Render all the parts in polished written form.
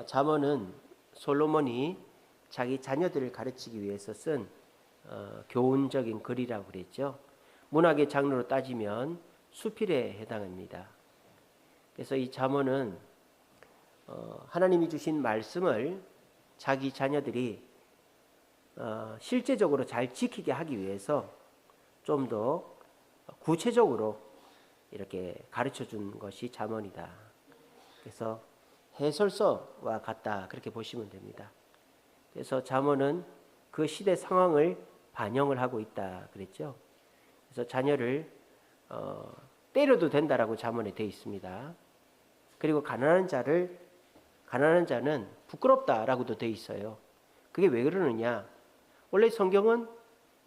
잠언은 솔로몬이 자기 자녀들을 가르치기 위해서 쓴 교훈적인 글이라고 그랬죠. 문학의 장르로 따지면 수필에 해당합니다. 그래서 이 잠언은 하나님이 주신 말씀을 자기 자녀들이 실제적으로 잘 지키게 하기 위해서 좀 더 구체적으로 이렇게 가르쳐 준 것이 잠언이다. 그래서 해설서와 같다, 그렇게 보시면 됩니다. 그래서 잠언은 그 시대 상황을 반영을 하고 있다 그랬죠. 그래서 자녀를 때려도 된다라고 잠언에 되어 있습니다. 그리고 가난한 자는 부끄럽다라고도 되어 있어요. 그게 왜 그러느냐? 원래 성경은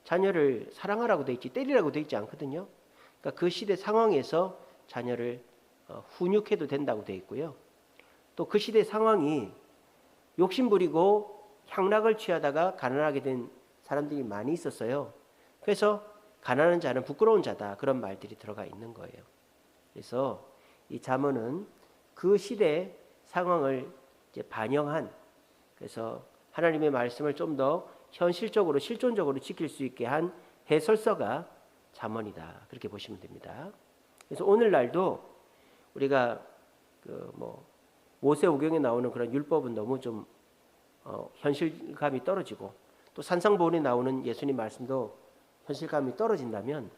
자녀를 사랑하라고 되어 있지 때리라고 되어 있지 않거든요. 그러니까 그 시대 상황에서 자녀를 훈육해도 된다고 되어 있고요. 또 그 시대 상황이 욕심부리고 향락을 취하다가 가난하게 된 사람들이 많이 있었어요. 그래서 가난한 자는 부끄러운 자다, 그런 말들이 들어가 있는 거예요. 그래서 이 잠언은 그 시대 상황을 이제 반영한, 그래서 하나님의 말씀을 좀 더 현실적으로 실존적으로 지킬 수 있게 한 해설서가 잠언이다, 그렇게 보시면 됩니다. 그래서 오늘날도 우리가 모세오경에 나오는 그런 율법은 너무 좀 현실감이 떨어지고, 또 산상보훈에 나오는 예수님 말씀도 현실감이 떨어진다면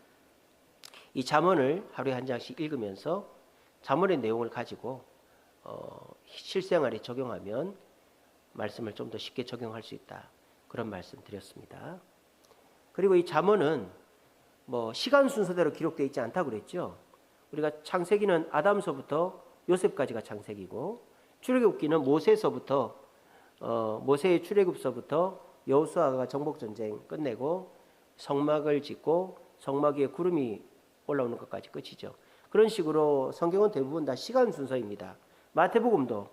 이 잠언을 하루에 한 장씩 읽으면서 잠언의 내용을 가지고 실생활에 적용하면 말씀을 좀 더 쉽게 적용할 수 있다, 그런 말씀 드렸습니다. 그리고 이 잠언은 시간 순서대로 기록되어 있지 않다고 그랬죠. 우리가 창세기는 아담서부터 요셉까지가 창세기고, 출애굽기는 모세서부터 모세의 출애굽서부터 여호수아가 정복전쟁 끝내고 성막을 짓고 성막 위에 구름이 올라오는 것까지 끝이죠. 그런 식으로 성경은 대부분 다 시간 순서입니다. 마태복음도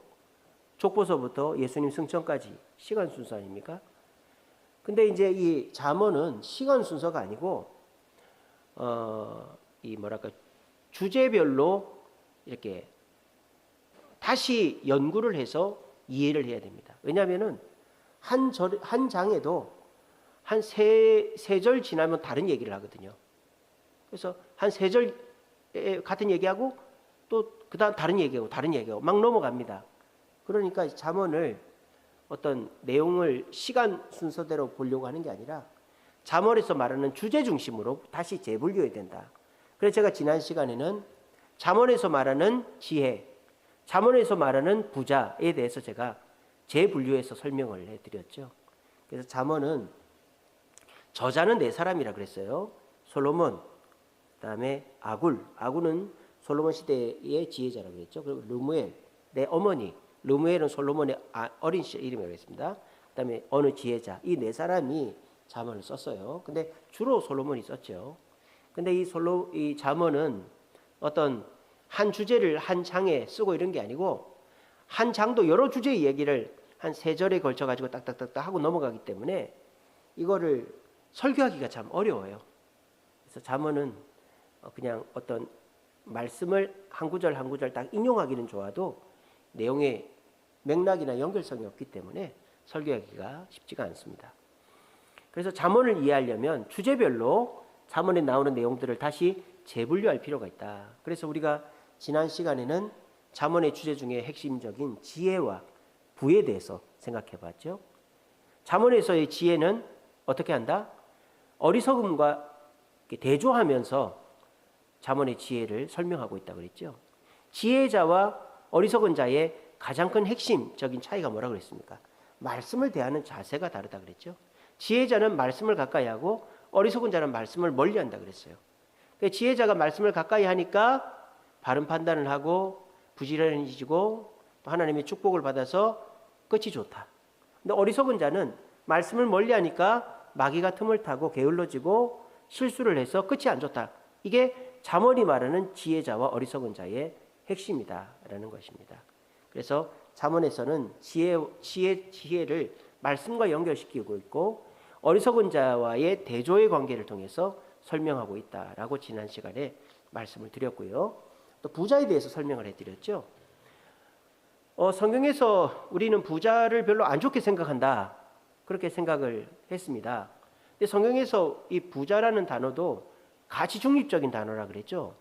족보서부터 예수님 승천까지 시간 순서 아닙니까? 근데 이제 이 잠언은 시간 순서가 아니고 주제별로 이렇게 다시 연구를 해서 이해를 해야 됩니다. 왜냐하면은 한 장에도 한 세 절 지나면 다른 얘기를 하거든요. 그래서 한 세 절 같은 얘기하고 또 그다음 다른 얘기하고 막 넘어갑니다. 그러니까 잠언을 어떤 내용을 시간 순서대로 보려고 하는 게 아니라 잠언에서 말하는 주제 중심으로 다시 재분류해야 된다. 그래서 제가 지난 시간에는 잠언에서 말하는 지혜, 잠언에서 말하는 부자에 대해서 제가 재분류해서 설명을 해드렸죠. 그래서 잠언은 저자는 네 사람이라 그랬어요. 솔로몬, 그다음에 아굴은 솔로몬 시대의 지혜자라고 그랬죠. 그리고 르무엘, 내 어머니, 르무엘은 솔로몬의 어린 시절 이름이라고 했습니다. 그다음에 어느 지혜자, 이 네 사람이 잠언을 썼어요. 근데 주로 솔로몬이 썼죠. 근데 이 잠언은 어떤 한 주제를 한 장에 쓰고 이런 게 아니고 한 장도 여러 주제의 얘기를 한 세 절에 걸쳐 가지고 딱딱딱딱 하고 넘어가기 때문에 이거를 설교하기가 참 어려워요. 그래서 잠언은 그냥 어떤 말씀을 한 구절 한 구절 딱 인용하기는 좋아도 내용의 맥락이나 연결성이 없기 때문에 설교하기가 쉽지가 않습니다. 그래서 잠언을 이해하려면 주제별로 잠언에 나오는 내용들을 다시 재분류할 필요가 있다. 그래서 우리가 지난 시간에는 잠언의 주제 중에 핵심적인 지혜와 부에 대해서 생각해 봤죠. 잠언에서의 지혜는 어떻게 한다? 어리석음과 대조하면서 잠언의 지혜를 설명하고 있다고 그랬죠. 지혜자와 어리석은 자의 가장 큰 핵심적인 차이가 뭐라고 그랬습니까? 말씀을 대하는 자세가 다르다 그랬죠. 지혜자는 말씀을 가까이 하고 어리석은 자는 말씀을 멀리 한다 그랬어요. 지혜자가 말씀을 가까이 하니까 바른 판단을 하고 부지런해지고 또 하나님의 축복을 받아서 끝이 좋다. 근데 어리석은 자는 말씀을 멀리 하니까 마귀가 틈을 타고 게을러지고 실수를 해서 끝이 안 좋다. 이게 잠언이 말하는 지혜자와 어리석은 자의 핵심이다라는 것입니다. 그래서 잠언에서는 지혜를 말씀과 연결시키고 있고 어리석은 자와의 대조의 관계를 통해서 설명하고 있다라고 지난 시간에 말씀을 드렸고요. 또 부자에 대해서 설명을 해드렸죠. 성경에서 우리는 부자를 별로 안 좋게 생각한다. 그렇게 생각을 했습니다. 근데 성경에서 이 부자라는 단어도 가치 중립적인 단어라 그랬죠.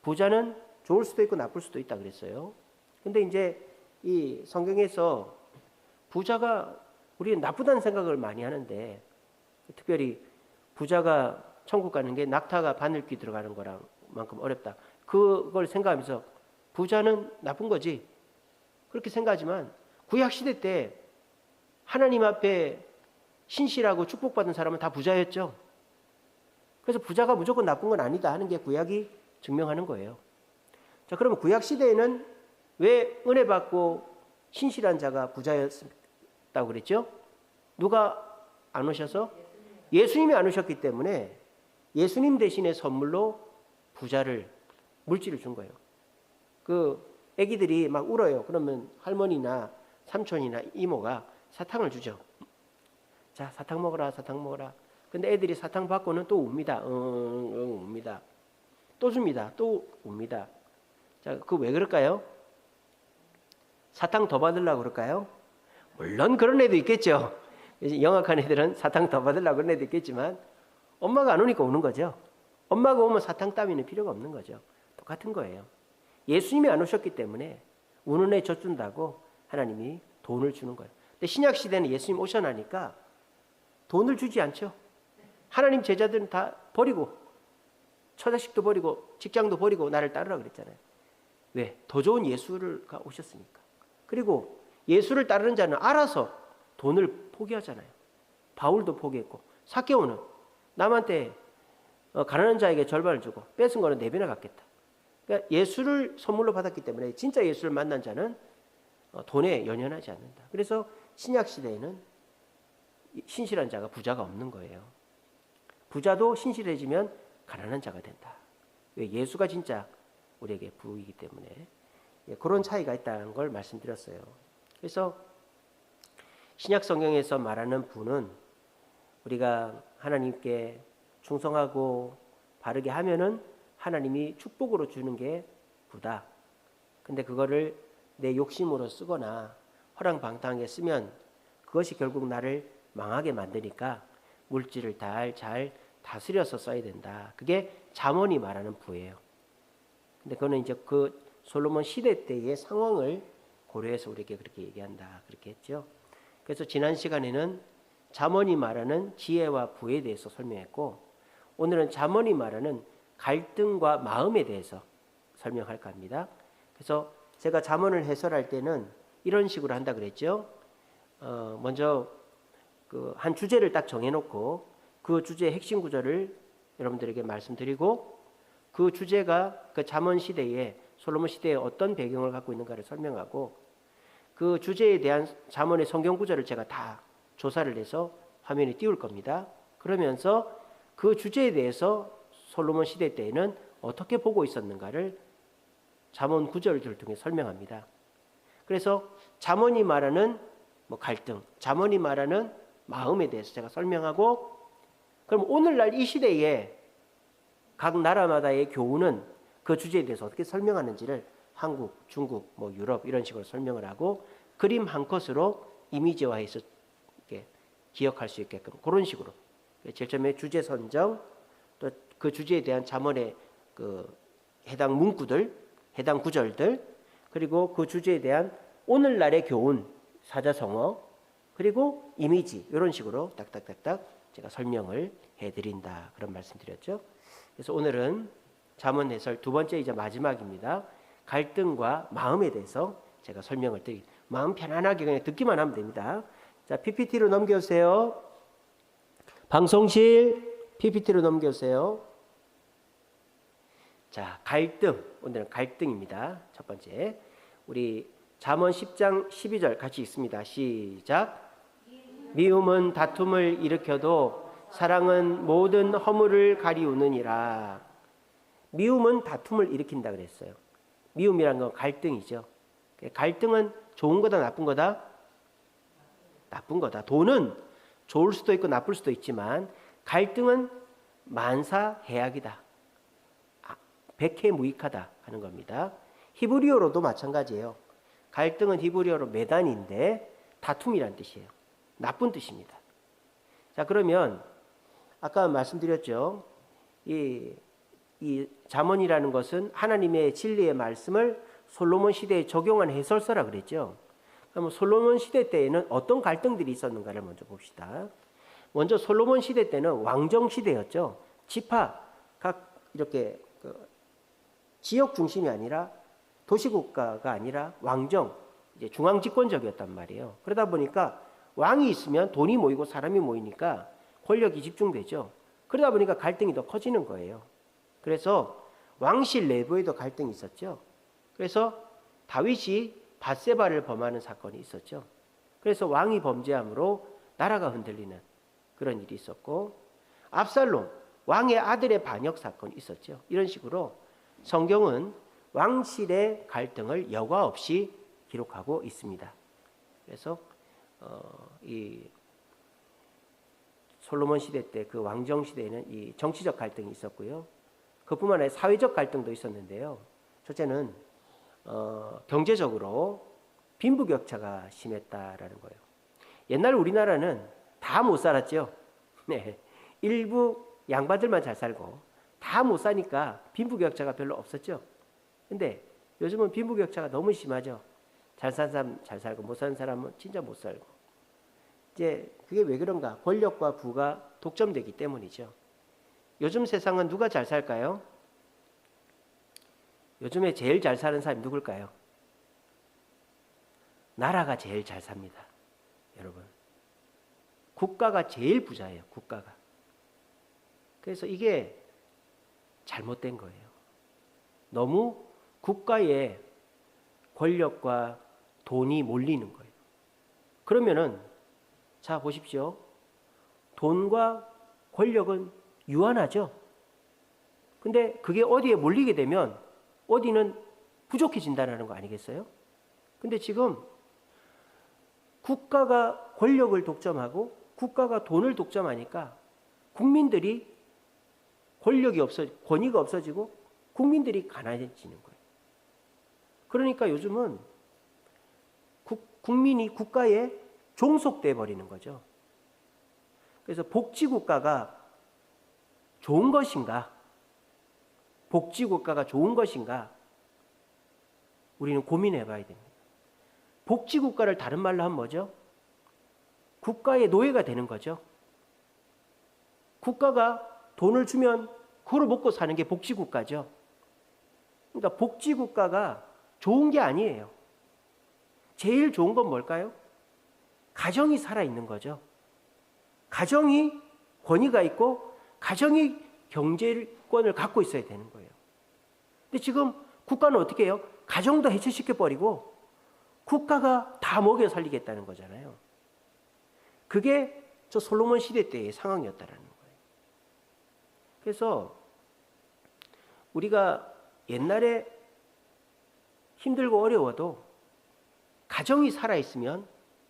부자는 좋을 수도 있고 나쁠 수도 있다 그랬어요. 근데 이제 이 성경에서 부자가 우리는 나쁘다는 생각을 많이 하는데, 특별히 부자가 천국 가는 게 낙타가 바늘귀 들어가는 거랑 만큼 어렵다. 그걸 생각하면서 부자는 나쁜 거지. 그렇게 생각하지만 구약 시대 때 하나님 앞에 신실하고 축복받은 사람은 다 부자였죠. 그래서 부자가 무조건 나쁜 건 아니다 하는 게 구약이 증명하는 거예요. 자, 그러면 구약 시대에는 왜 은혜 받고 신실한 자가 부자였다고 그랬죠? 누가 안 오셔서? 예수님이 안 오셨기 때문에 예수님 대신에 선물로 부자를, 물질을 준 거예요. 그 애기들이 막 울어요. 그러면 할머니나 삼촌이나 이모가 사탕을 주죠. 자, 사탕 먹어라, 사탕 먹어라. 근데 애들이 사탕 받고는 또 웁니다. 웁니다. 또 줍니다. 또 웁니다. 자, 그 왜 그럴까요? 사탕 더 받으려고 그럴까요? 물론 그런 애도 있겠죠. 영악한 애들은 사탕 더 받으려고 그런 애도 있겠지만 엄마가 안 오니까 오는 거죠. 엄마가 오면 사탕 따위는 필요가 없는 거죠. 똑같은 거예요. 예수님이 안 오셨기 때문에 우는 애 젖준다고 하나님이 돈을 주는 거예요. 근데 신약 시대는 예수님 오셔나니까 돈을 주지 않죠. 하나님 제자들은 다 버리고 처자식도 버리고 직장도 버리고 나를 따르라 그랬잖아요. 왜? 더 좋은 예수가 오셨으니까. 그리고 예수를 따르는 자는 알아서 돈을 포기하잖아요. 바울도 포기했고 삭개오는 남한테 가난한 자에게 절반을 주고 뺏은 거는 4배나 갚겠다. 그러니까 예수를 선물로 받았기 때문에 진짜 예수를 만난 자는 돈에 연연하지 않는다. 그래서 신약 시대에는 신실한 자가 부자가 없는 거예요. 부자도 신실해지면 가난한 자가 된다. 왜? 예수가 진짜 우리에게 부이기 때문에. 그런 차이가 있다는 걸 말씀드렸어요. 그래서 신약 성경에서 말하는 부는 우리가 하나님께 충성하고 바르게 하면은 하나님이 축복으로 주는 게 부다. 근데 그거를 내 욕심으로 쓰거나 허랑방탕하게 쓰면 그것이 결국 나를 망하게 만드니까 물질을 잘 다스려서 써야 된다. 그게 잠언이 말하는 부예요. 근데 그거는 이제 그 솔로몬 시대 때의 상황을 고려해서 우리에게 그렇게 얘기한다. 그렇게 했죠. 그래서 지난 시간에는 잠언이 말하는 지혜와 부에 대해서 설명했고, 오늘은 잠언이 말하는 갈등과 마음에 대해서 설명할까 합니다. 그래서 제가 잠언을 해설할 때는 이런 식으로 한다 그랬죠. 먼저 그 한 주제를 딱 정해놓고 그 주제의 핵심 구절을 여러분들에게 말씀드리고, 그 주제가 그 잠언 시대에 솔로몬 시대에 어떤 배경을 갖고 있는가를 설명하고, 그 주제에 대한 잠언의 성경 구절을 제가 다 조사를 해서 화면에 띄울 겁니다. 그러면서 그 주제에 대해서 솔로몬 시대 때에는 어떻게 보고 있었는가를 잠언 구절들을 통해 설명합니다. 그래서 잠언이 말하는 갈등, 잠언이 말하는 마음에 대해서 제가 설명하고, 그럼 오늘날 이 시대에 각 나라마다의 교훈은 그 주제에 대해서 어떻게 설명하는지를 한국, 중국, 유럽 이런 식으로 설명을 하고 그림 한 컷으로 이미지화해서 이렇게 기억할 수 있게끔 그런 식으로 제일 처음에 주제 선정, 또 그 주제에 대한 잠언의 그 해당 문구들, 해당 구절들, 그리고 그 주제에 대한 오늘날의 교훈, 사자성어, 그리고 이미지 이런 식으로 딱딱딱딱 제가 설명을 해드린다. 그런 말씀드렸죠. 그래서 오늘은 잠언 해설 두 번째 이제 마지막입니다. 갈등과 마음에 대해서 제가 설명을 드리겠습니다. 마음 편안하게 그냥 듣기만 하면 됩니다. 자, PPT로 넘겨주세요. 방송실 PPT로 넘겨주세요. 자, 갈등. 오늘은 갈등입니다. 첫 번째. 우리 잠언 10장 12절 같이 읽습니다. 시작. 미움은 다툼을 일으켜도 사랑은 모든 허물을 가리우느니라. 미움은 다툼을 일으킨다 그랬어요. 미움이란 건 갈등이죠. 갈등은 좋은 거다 나쁜 거다? 나쁜 거다. 돈은 좋을 수도 있고 나쁠 수도 있지만 갈등은 만사해악이다. 백해무익하다 하는 겁니다. 히브리어로도 마찬가지예요. 갈등은 히브리어로 메단인데 다툼이란 뜻이에요. 나쁜 뜻입니다. 자, 그러면 아까 말씀드렸죠. 이 잠언이라는 것은 하나님의 진리의 말씀을 솔로몬 시대에 적용한 해설서라 그랬죠. 그럼 솔로몬 시대 때에는 어떤 갈등들이 있었는가를 먼저 봅시다. 먼저 솔로몬 시대 때는 왕정 시대였죠. 지파 각 이렇게 지역 중심이 아니라 도시국가가 아니라 왕정, 이제 중앙 집권적이었단 말이에요. 그러다 보니까 왕이 있으면 돈이 모이고 사람이 모이니까 권력이 집중되죠. 그러다 보니까 갈등이 더 커지는 거예요. 그래서 왕실 내부에도 갈등이 있었죠. 그래서 다윗이 밧세바를 범하는 사건이 있었죠. 그래서 왕이 범죄함으로 나라가 흔들리는 그런 일이 있었고, 압살롬 왕의 아들의 반역 사건이 있었죠. 이런 식으로 성경은 왕실의 갈등을 여과 없이 기록하고 있습니다. 그래서 이 솔로몬 시대 때 그 왕정 시대에는 이 정치적 갈등이 있었고요. 그뿐만 아니라 사회적 갈등도 있었는데요. 첫째는 경제적으로 빈부격차가 심했다라는 거예요. 옛날 우리나라는 다 못 살았죠. 네. 일부 양반들만 잘 살고 다 못 사니까 빈부격차가 별로 없었죠. 근데 요즘은 빈부격차가 너무 심하죠. 잘 사는 사람 잘 살고 못 사는 사람은 진짜 못 살고. 이제 그게 왜 그런가? 권력과 부가 독점되기 때문이죠. 요즘 세상은 누가 잘 살까요? 요즘에 제일 잘 사는 사람이 누굴까요? 나라가 제일 잘 삽니다. 여러분. 국가가 제일 부자예요. 국가가. 그래서 이게 잘못된 거예요. 너무 국가의 권력과 돈이 몰리는 거예요. 그러면은 자 보십시오. 돈과 권력은 유한하죠. 근데 그게 어디에 몰리게 되면 어디는 부족해진다는 거 아니겠어요? 근데 지금 국가가 권력을 독점하고 국가가 돈을 독점하니까 국민들이 권위가 없어지고 국민들이 가난해지는 거예요. 그러니까 요즘은 국민이 국가에 종속돼 버리는 거죠. 그래서 복지국가가 좋은 것인가? 복지국가가 좋은 것인가? 우리는 고민해 봐야 됩니다. 복지국가를 다른 말로 하면 뭐죠? 국가의 노예가 되는 거죠. 국가가 돈을 주면 그걸 먹고 사는 게 복지국가죠. 그러니까 복지국가가 좋은 게 아니에요. 제일 좋은 건 뭘까요? 가정이 살아있는 거죠. 가정이 권위가 있고 가정이 경제권을 갖고 있어야 되는 거예요. 근데 지금 국가는 어떻게 해요? 가정도 해체시켜버리고 국가가 다 먹여 살리겠다는 거잖아요. 그게 저 솔로몬 시대 때의 상황이었다는 거예요. 그래서 우리가 옛날에 힘들고 어려워도 가정이 살아있으면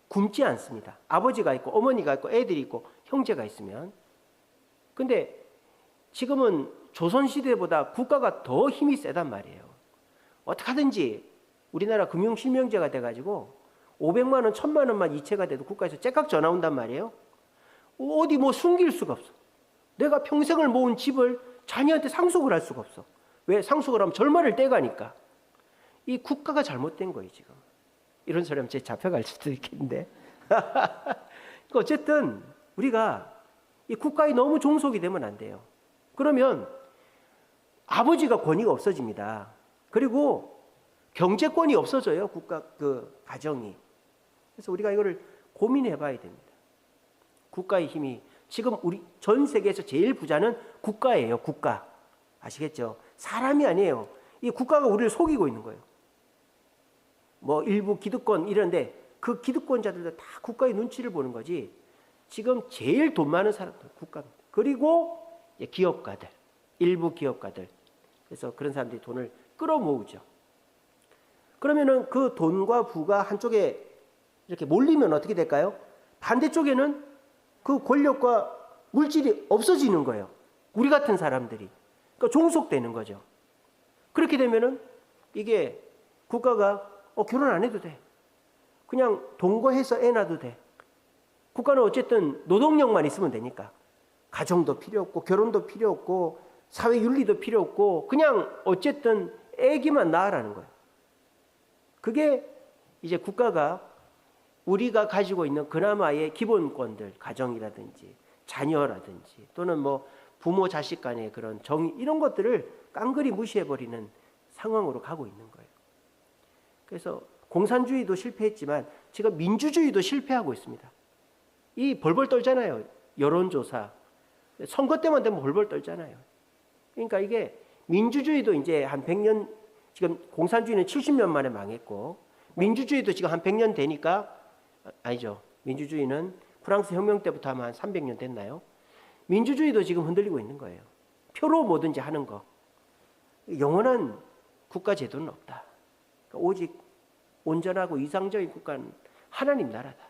굶지 않습니다. 아버지가 있고 어머니가 있고 애들이 있고 형제가 있으면. 근데 지금은 조선시대보다 국가가 더 힘이 세단 말이에요. 어떻게 하든지 우리나라 금융실명제가 돼가지고 500만 원, 1000만 원만 이체가 돼도 국가에서 째깍 전화 온단 말이에요. 어디 뭐 숨길 수가 없어. 내가 평생을 모은 집을 자녀한테 상속을 할 수가 없어. 왜? 상속을 하면 절말을 떼가니까. 이 국가가 잘못된 거예요 지금. 이런 소리 하면 제 잡혀갈 수도 있겠는데. 어쨌든 우리가 이 국가에 너무 종속이 되면 안 돼요. 그러면 아버지가 권위가 없어집니다. 그리고 경제권이 없어져요. 국가 가정이. 그래서 우리가 이거를 고민해 봐야 됩니다. 국가의 힘이 지금 우리 전 세계에서 제일 부자는 국가예요. 국가. 아시겠죠? 사람이 아니에요. 이 국가가 우리를 속이고 있는 거예요. 뭐 일부 기득권 이런데 그 기득권자들도 다 국가의 눈치를 보는 거지. 지금 제일 돈 많은 사람들 국가입니다. 그리고 기업가들, 일부 기업가들. 그래서 그런 사람들이 돈을 끌어모으죠. 그러면은 그 돈과 부가 한쪽에 이렇게 몰리면 어떻게 될까요? 반대쪽에는 그 권력과 물질이 없어지는 거예요. 우리 같은 사람들이. 그러니까 종속되는 거죠. 그렇게 되면은 이게 국가가 결혼 안 해도 돼. 그냥 동거해서 애 낳아도 돼. 국가는 어쨌든 노동력만 있으면 되니까. 가정도 필요 없고 결혼도 필요 없고 사회 윤리도 필요 없고 그냥 어쨌든 애기만 낳으라는 거예요. 그게 이제 국가가 우리가 가지고 있는 그나마의 기본권들, 가정이라든지 자녀라든지 또는 뭐 부모 자식 간의 그런 정의 이런 것들을 깡그리 무시해버리는 상황으로 가고 있는 거예요. 그래서 공산주의도 실패했지만 지금 민주주의도 실패하고 있습니다. 이 벌벌 떨잖아요. 여론조사. 선거 때만 되면 벌벌 떨잖아요. 그러니까 이게 민주주의도 이제 한 100년, 지금 공산주의는 70년 만에 망했고 민주주의도 지금 한 100년 되니까 아니죠. 민주주의는 프랑스 혁명 때부터 하면 한 300년 됐나요? 민주주의도 지금 흔들리고 있는 거예요. 표로 뭐든지 하는 거. 영원한 국가 제도는 없다. 그러니까 오직 온전하고 이상적인 국가는 하나님 나라다.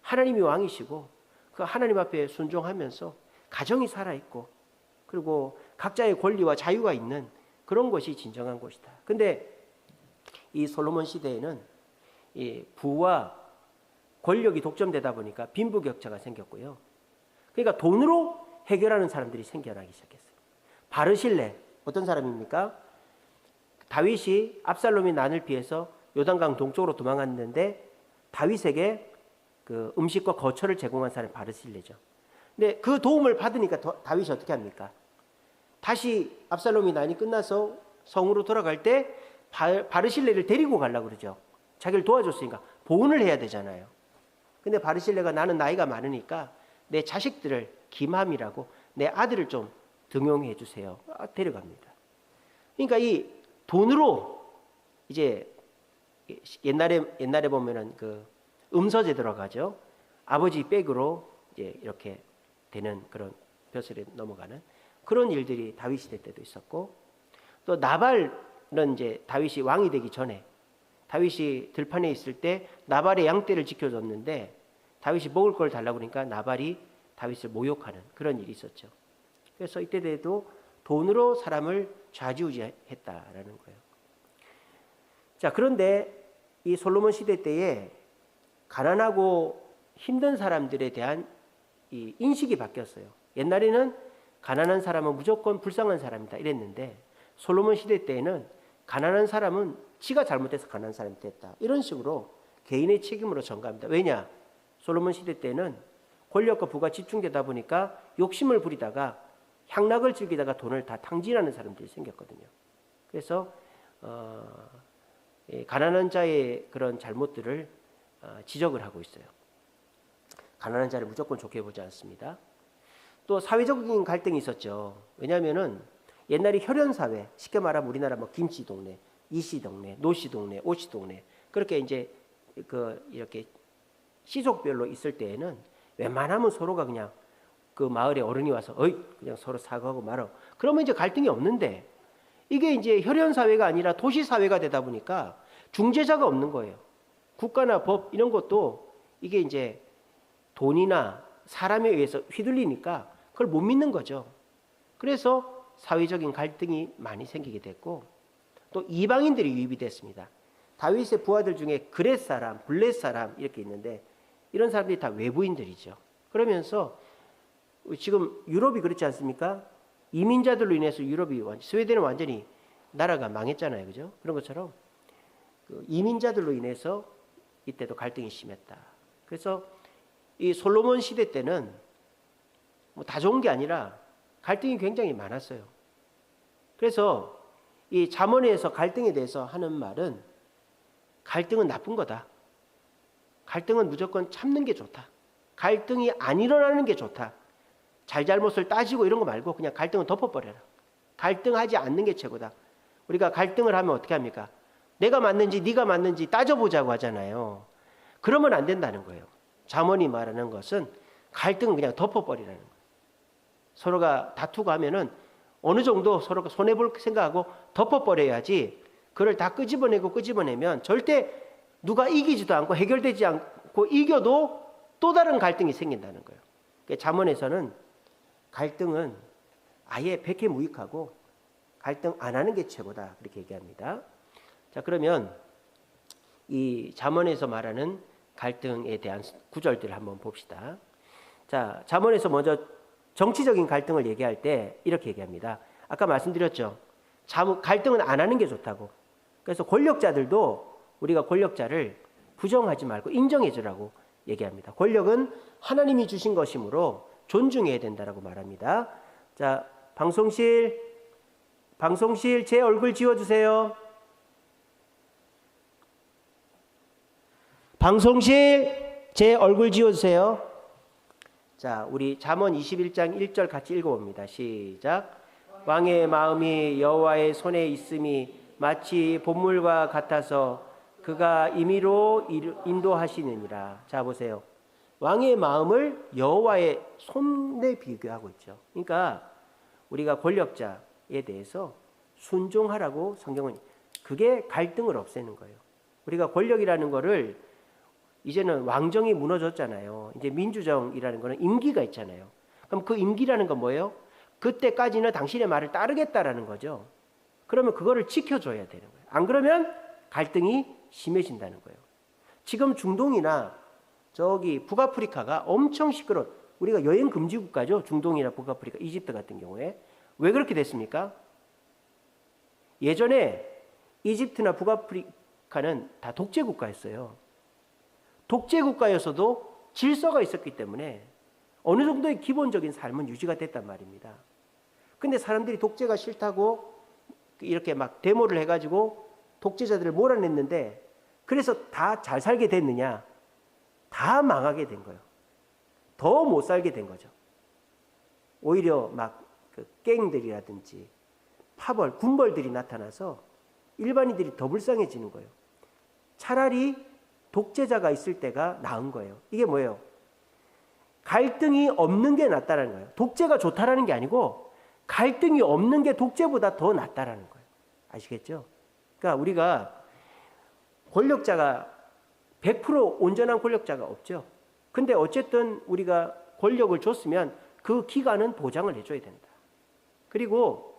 하나님이 왕이시고 그 하나님 앞에 순종하면서 가정이 살아있고 그리고 각자의 권리와 자유가 있는 그런 것이 진정한 곳이다. 근데 이 솔로몬 시대에는 이 부와 권력이 독점되다 보니까 빈부격차가 생겼고요. 그러니까 돈으로 해결하는 사람들이 생겨나기 시작했어요. 바르실레 어떤 사람입니까? 다윗이 압살롬이 난을 피해서 요단강 동쪽으로 도망갔는데 다윗에게 그 음식과 거처를 제공한 사람이 바르실레죠. 근데 그 도움을 받으니까 다윗이 어떻게 합니까? 다시 압살롬이 난이 끝나서 성으로 돌아갈 때 바르실레를 데리고 가려고 그러죠. 자기를 도와줬으니까 보훈을 해야 되잖아요. 근데 바르실레가 나는 나이가 많으니까 내 자식들을 김함이라고 내 아들을 좀 등용해 주세요. 데려갑니다. 그러니까 이 돈으로 이제 옛날에 보면은 그 음서제 들어가죠. 아버지 백으로 이제 이렇게 되는 그런 벼슬에 넘어가는 그런 일들이 다윗 시대 때도 있었고 또 나발은 이제 다윗이 왕이 되기 전에 다윗이 들판에 있을 때 나발의 양떼를 지켜줬는데 다윗이 먹을 걸 달라고 그러니까 나발이 다윗을 모욕하는 그런 일이 있었죠. 그래서 이때도 돈으로 사람을 좌지우지했다라는 거예요. 자, 그런데 이 솔로몬 시대 때에 가난하고 힘든 사람들에 대한 이 인식이 바뀌었어요. 옛날에는 가난한 사람은 무조건 불쌍한 사람이다 이랬는데 솔로몬 시대 때에는 가난한 사람은 지가 잘못해서 가난한 사람이 됐다. 이런 식으로 개인의 책임으로 전가합니다. 왜냐? 솔로몬 시대 때는 권력과 부가 집중되다 보니까 욕심을 부리다가 향락을 즐기다가 돈을 다 탕진하는 사람들이 생겼거든요. 그래서 가난한 자의 그런 잘못들을 지적을 하고 있어요. 가난한 자를 무조건 좋게 보지 않습니다. 또 사회적인 갈등이 있었죠. 왜냐하면은 옛날에 혈연사회, 쉽게 말하면 우리나라 뭐 김씨 동네, 이씨 동네, 노씨 동네, 오씨 동네 그렇게 이제 이렇게 시족별로 있을 때에는 웬만하면 서로가 그냥 그 마을에 어른이 와서 그냥 서로 사과하고 말어. 그러면 이제 갈등이 없는데 이게 이제 혈연사회가 아니라 도시사회가 되다 보니까 중재자가 없는 거예요. 국가나 법 이런 것도 이게 이제 돈이나 사람에 의해서 휘둘리니까 그걸 못 믿는 거죠. 그래서 사회적인 갈등이 많이 생기게 됐고 또 이방인들이 유입이 됐습니다. 다윗의 부하들 중에 그렛 사람, 블렛 사람 이렇게 있는데 이런 사람들이 다 외부인들이죠. 그러면서 지금 유럽이 그렇지 않습니까? 이민자들로 인해서 스웨덴은 완전히 나라가 망했잖아요. 그죠? 그런 것처럼 이민자들로 인해서 이때도 갈등이 심했다. 그래서 이 솔로몬 시대 때는 뭐 다 좋은 게 아니라 갈등이 굉장히 많았어요. 그래서 이 잠언에서 갈등에 대해서 하는 말은 갈등은 나쁜 거다. 갈등은 무조건 참는 게 좋다. 갈등이 안 일어나는 게 좋다. 잘잘못을 따지고 이런 거 말고 그냥 갈등은 덮어버려라. 갈등하지 않는 게 최고다. 우리가 갈등을 하면 어떻게 합니까? 내가 맞는지 네가 맞는지 따져보자고 하잖아요. 그러면 안 된다는 거예요. 잠언이 말하는 것은 갈등은 그냥 덮어버리라는 거예요. 서로가 다투고 하면은 어느 정도 서로가 손해볼 생각하고 덮어버려야지 그걸 다 끄집어내면 절대 누가 이기지도 않고 해결되지 않고 이겨도 또 다른 갈등이 생긴다는 거예요. 그러니까 잠언에서는 갈등은 아예 백해무익하고 갈등 안 하는 게 최고다 그렇게 얘기합니다. 자, 그러면 이 잠언에서 말하는 갈등에 대한 구절들을 한번 봅시다. 자, 잠언에서 먼저 정치적인 갈등을 얘기할 때 이렇게 얘기합니다. 아까 말씀드렸죠. 갈등은 안 하는 게 좋다고. 그래서 권력자들도 우리가 권력자를 부정하지 말고 인정해 주라고 얘기합니다. 권력은 하나님이 주신 것이므로 존중해야 된다라고 말합니다. 자, 방송실 제 얼굴 지워주세요. 방송실 제 얼굴 지워주세요. 자, 우리 잠언 21장 1절 같이 읽어봅니다. 시작. 왕의 마음이 여호와의 손에 있음이 마치 본물과 같아서 그가 임의로 인도하시느니라. 자, 보세요. 왕의 마음을 여호와의 손에 비교하고 있죠. 그러니까 우리가 권력자에 대해서 순종하라고 성경은, 그게 갈등을 없애는 거예요. 우리가 권력이라는 거를 이제는 왕정이 무너졌잖아요. 이제 민주정이라는 거는 임기가 있잖아요. 그럼 그 임기라는 건 뭐예요? 그때까지는 당신의 말을 따르겠다라는 거죠. 그러면 그거를 지켜줘야 되는 거예요. 안 그러면 갈등이 심해진다는 거예요. 지금 중동이나 저기 북아프리카가 엄청 시끄러워. 우리가 여행 금지 국가죠. 중동이나 북아프리카, 이집트 같은 경우에. 왜 그렇게 됐습니까? 예전에 이집트나 북아프리카는 다 독재 국가였어요. 독재 국가였어도 질서가 있었기 때문에 어느 정도의 기본적인 삶은 유지가 됐단 말입니다. 근데 사람들이 독재가 싫다고 이렇게 막 데모를 해가지고 독재자들을 몰아냈는데, 그래서 다 잘 살게 됐느냐? 다 망하게 된 거예요. 더 못 살게 된 거죠. 오히려 막 그 갱들이라든지 파벌, 군벌들이 나타나서 일반인들이 더 불쌍해지는 거예요. 차라리 독재자가 있을 때가 나은 거예요. 이게 뭐예요? 갈등이 없는 게 낫다라는 거예요. 독재가 좋다라는 게 아니고 갈등이 없는 게 독재보다 더 낫다라는 거예요. 아시겠죠? 그러니까 우리가 권력자가 100% 온전한 권력자가 없죠. 근데 어쨌든 우리가 권력을 줬으면 그 기간은 보장을 해줘야 된다. 그리고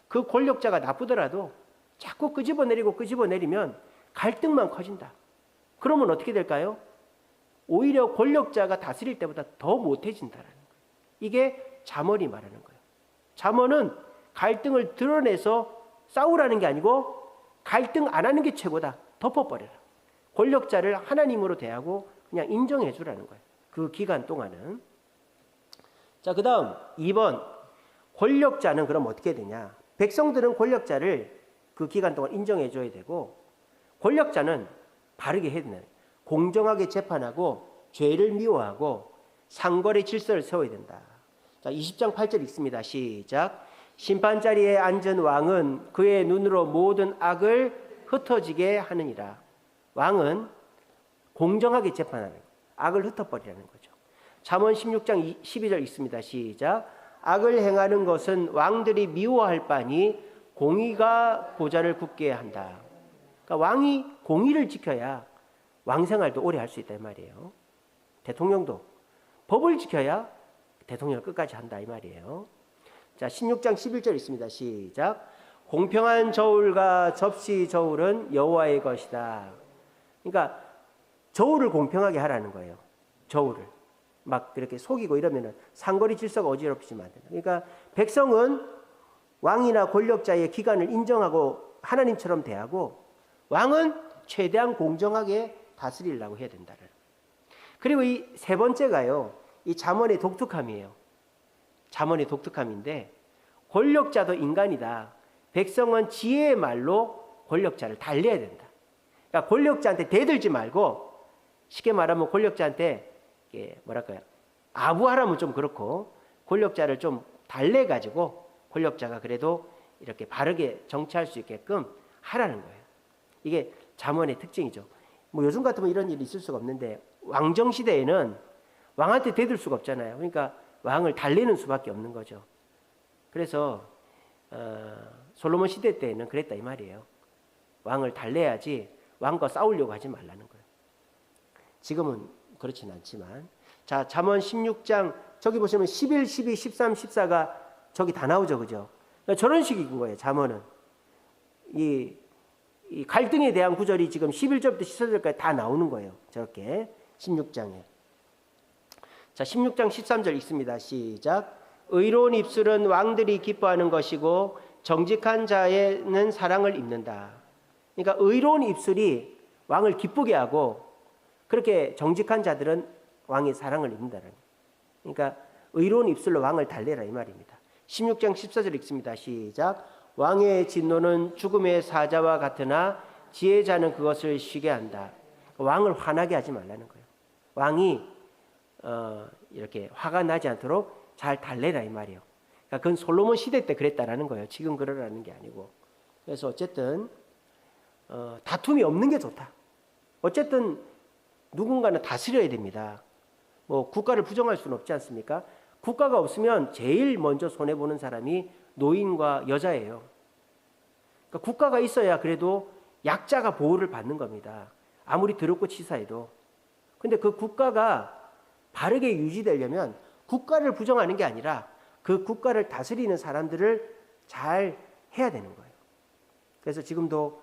그 권력자가 나쁘더라도 자꾸 끄집어내리면 갈등만 커진다. 그러면 어떻게 될까요? 오히려 권력자가 다스릴 때보다 더 못해진다는 거예요. 이게 잠언이 말하는 거예요. 잠언은 갈등을 드러내서 싸우라는 게 아니고 갈등 안 하는 게 최고다. 덮어버려라. 권력자를 하나님으로 대하고 그냥 인정해 주라는 거예요. 그 기간 동안은. 자, 그 다음 2번. 권력자는 그럼 어떻게 되냐? 백성들은 권력자를 그 기간 동안 인정해 줘야 되고, 권력자는 바르게 해야 된다. 공정하게 재판하고 죄를 미워하고 상거래 질서를 세워야 된다. 자, 20장 8절 읽습니다. 시작. 심판자리에 앉은 왕은 그의 눈으로 모든 악을 흩어지게 하느니라. 왕은 공정하게 재판하는 거예요. 악을 흩어버리라는 거죠. 잠언 16장 12절 읽습니다. 시작. 악을 행하는 것은 왕들이 미워할 바니 공의가 보좌를 굳게 한다. 그러니까 왕이 공의를 지켜야 왕생활도 오래 할 수 있다 이 말이에요. 대통령도 법을 지켜야 대통령을 끝까지 한다 이 말이에요. 자, 16장 11절 있습니다. 시작. 공평한 저울과 접시 저울은 여호와의 것이다. 그러니까 저울을 공평하게 하라는 거예요. 저울을 막 그렇게 속이고 이러면은 상거리 질서가 어지럽히지만 안 된다. 그러니까 백성은 왕이나 권력자의 기간을 인정하고 하나님처럼 대하고, 왕은 최대한 공정하게 다스리려고 해야 된다는. 그리고 이 세 번째가요, 이 잠언의 독특함이에요. 잠언의 독특함인데, 권력자도 인간이다. 백성은 지혜의 말로 권력자를 달래야 된다. 그러니까 권력자한테 대들지 말고, 쉽게 말하면 권력자한테 뭐랄까요, 아부하라면 좀 그렇고 권력자를 좀 달래가지고 권력자가 그래도 이렇게 바르게 정치할 수 있게끔 하라는 거예요. 이게 잠언의 특징이죠. 뭐 요즘 같으면 이런 일이 있을 수가 없는데, 왕정 시대에는 왕한테 대들 수가 없잖아요. 그러니까 왕을 달래는 수밖에 없는 거죠. 그래서 솔로몬 시대 때는 그랬다 이 말이에요. 왕을 달래야지 왕과 싸우려고 하지 말라는 거예요. 지금은 그렇진 않지만. 자, 잠언 16장 저기 보시면 11, 12, 13, 14가 저기 다 나오죠. 그죠? 그러니까 저런 식인 거예요. 잠언은. 이 이 갈등에 대한 구절이 지금 11절부터 14절까지 다 나오는 거예요. 저렇게 16장에. 자, 16장 13절 읽습니다. 시작. 의로운 입술은 왕들이 기뻐하는 것이고 정직한 자에는 사랑을 입는다. 그러니까 의로운 입술이 왕을 기쁘게 하고 그렇게 정직한 자들은 왕의 사랑을 입는다는. 그러니까 의로운 입술로 왕을 달래라 이 말입니다. 16장 14절 읽습니다. 시작. 왕의 진노는 죽음의 사자와 같으나 지혜자는 그것을 쉬게 한다. 왕을 화나게 하지 말라는 거예요. 왕이 이렇게 화가 나지 않도록 잘 달래라 이 말이에요. 그러니까 그건 솔로몬 시대 때 그랬다라는 거예요. 지금 그러라는 게 아니고. 그래서 어쨌든 다툼이 없는 게 좋다. 어쨌든 누군가는 다스려야 됩니다. 뭐 국가를 부정할 수는 없지 않습니까? 국가가 없으면 제일 먼저 손해보는 사람이 노인과 여자예요. 그러니까 국가가 있어야 그래도 약자가 보호를 받는 겁니다. 아무리 더럽고 치사해도. 근데 그 국가가 바르게 유지되려면 국가를 부정하는 게 아니라 그 국가를 다스리는 사람들을 잘 해야 되는 거예요. 그래서 지금도